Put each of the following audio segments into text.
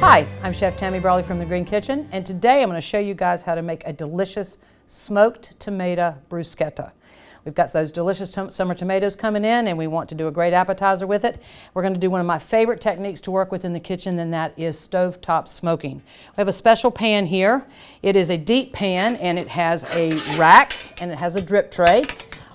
Hi, I'm Chef Tammy Brawley from The Green Kitchen, and today I'm going to show you guys how to make a delicious smoked tomato bruschetta. We've got those delicious summer tomatoes coming in, and we want to do a great appetizer with it. We're going to do one of my favorite techniques to work with in the kitchen, and that is stovetop smoking. We have a special pan here. It is a deep pan, and it has a rack, and it has a drip tray.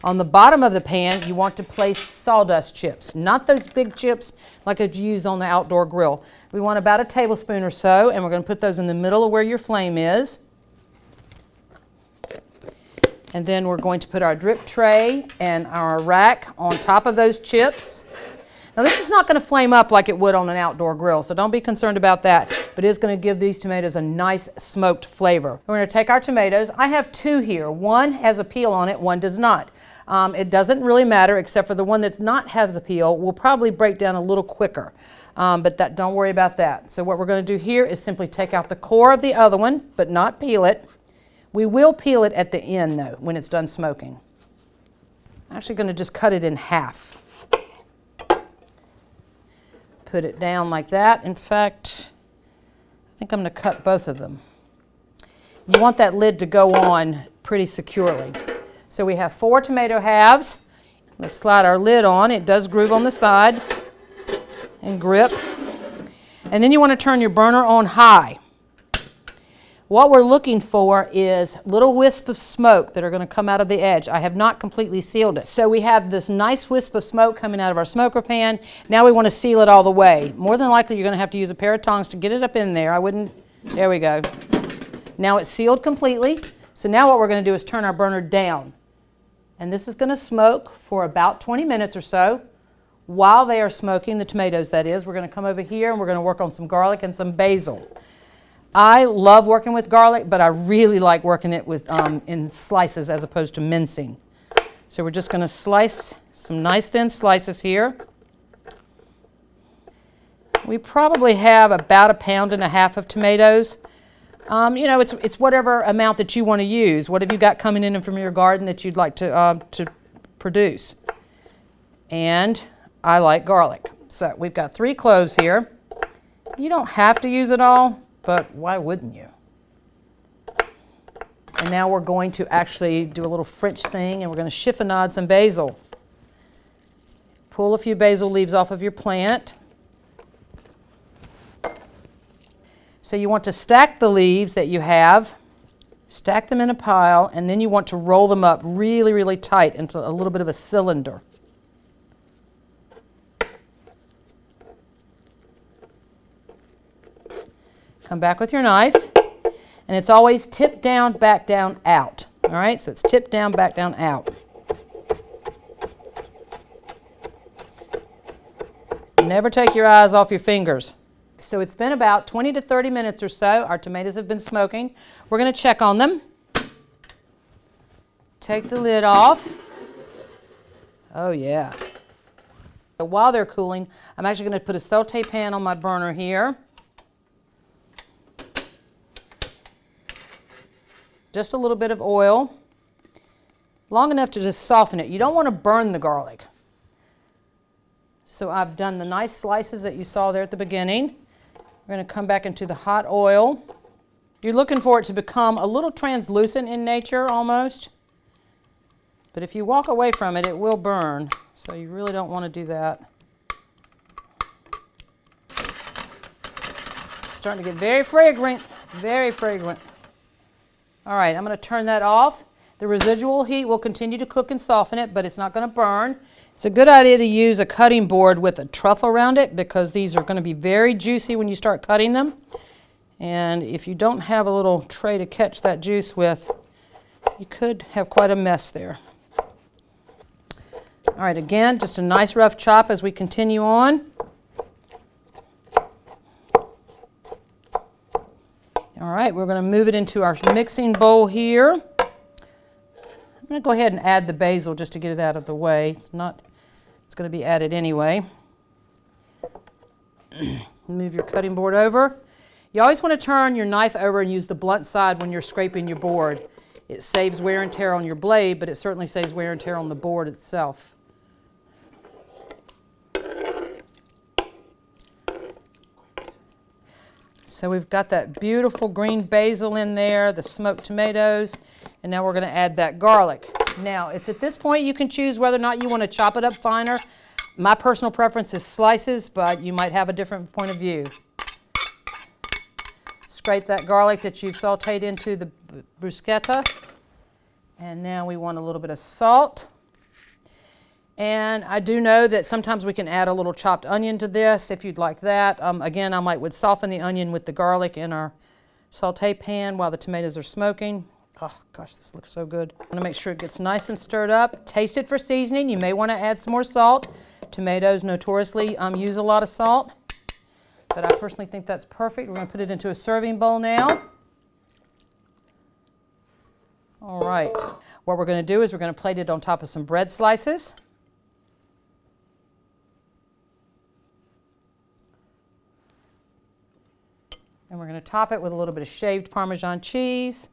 On the bottom of the pan, you want to place sawdust chips, not those big chips like you use on the outdoor grill. We want about a tablespoon or so, and we're going to put those in the middle of where your flame is. And then we're going to put our drip tray and our rack on top of those chips. Now this is not going to flame up like it would on an outdoor grill, so don't be concerned about that, but it is going to give these tomatoes a nice smoked flavor. We're going to take our tomatoes. I have two here. One has a peel on it, one does not. It doesn't really matter, except for the one that's not has a peel will probably break down a little quicker, but don't worry about that. So what we're going to do here is simply take out the core of the other one, but not peel it. We will peel it at the end though, when it's done smoking. I'm actually going to just cut it in half. Put it down like that. In fact, I think I'm going to cut both of them. You want that lid to go on pretty securely. So we have 4 tomato halves. Let's slide our lid on. It does groove on the side and grip. And then you want to turn your burner on high. What we're looking for is little wisps of smoke that are going to come out of the edge. I have not completely sealed it. So we have this nice wisp of smoke coming out of our smoker pan. Now we want to seal it all the way. More than likely you're going to have to use a pair of tongs to get it up in there. There we go. Now it's sealed completely. So now what we're going to do is turn our burner down. And this is going to smoke for about 20 minutes or so. While they are smoking, the tomatoes that is, we're going to come over here and we're going to work on some garlic and some basil. I love working with garlic, but I really like working it with in slices as opposed to mincing. So we're just going to slice some nice thin slices here. We probably have about 1.5 pounds of tomatoes. You know, it's whatever amount that you want to use. What have you got coming in from your garden that you'd like to produce? And I like garlic. So we've got 3 cloves here. You don't have to use it all, but why wouldn't you? And now we're going to actually do a little French thing, and we're going to chiffonade some basil. Pull a few basil leaves off of your plant. So you want to stack the leaves that you have, stack them in a pile, and then you want to roll them up really, really tight into a little bit of a cylinder. Come back with your knife, and it's always tip down, back down, out. All right, so it's tip down, back down, out. Never take your eyes off your fingers. So it's been about 20 to 30 minutes or so. Our tomatoes have been smoking. We're going to check on them. Take the lid off. Oh yeah. So while they're cooling, I'm actually going to put a saute pan on my burner here. Just a little bit of oil. Long enough to just soften it. You don't want to burn the garlic. So I've done the nice slices that you saw there at the beginning. We're going to come back into the hot oil. You're looking for it to become a little translucent in nature almost. But if you walk away from it, it will burn. So you really don't want to do that. It's starting to get very fragrant, very fragrant. All right, I'm going to turn that off. The residual heat will continue to cook and soften it, but it's not going to burn. It's a good idea to use a cutting board with a trough around it because these are going to be very juicy when you start cutting them. And if you don't have a little tray to catch that juice with, you could have quite a mess there. All right, again, just a nice rough chop as we continue on. All right, we're going to move it into our mixing bowl here. I'm going to go ahead and add the basil just to get it out of the way. It's going to be added anyway. Move your cutting board over. You always want to turn your knife over and use the blunt side when you're scraping your board. It saves wear and tear on your blade, but it certainly saves wear and tear on the board itself. So we've got that beautiful green basil in there, the smoked tomatoes, and now we're going to add that garlic. Now, it's at this point you can choose whether or not you want to chop it up finer. My personal preference is slices, but you might have a different point of view. Scrape that garlic that you've sauteed into the bruschetta. And now we want a little bit of salt. And I do know that sometimes we can add a little chopped onion to this if you'd like that. Again, I would soften the onion with the garlic in our saute pan while the tomatoes are smoking. Oh gosh, this looks so good. I want to make sure it gets nice and stirred up. Taste it for seasoning. You may want to add some more salt. Tomatoes notoriously use a lot of salt, but I personally think that's perfect. We're going to put it into a serving bowl now. All right, what we're going to do is we're going to plate it on top of some bread slices. And we're going to top it with a little bit of shaved Parmesan cheese.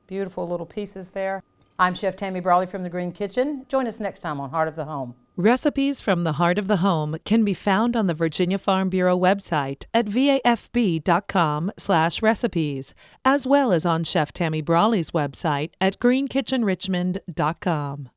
Beautiful little pieces there. I'm Chef Tammy Brawley from the Green Kitchen. Join us next time on Heart of the Home. Recipes from the Heart of the Home can be found on the Virginia Farm Bureau website at vafb.com/recipes, as well as on Chef Tammy Brawley's website at greenkitchenrichmond.com.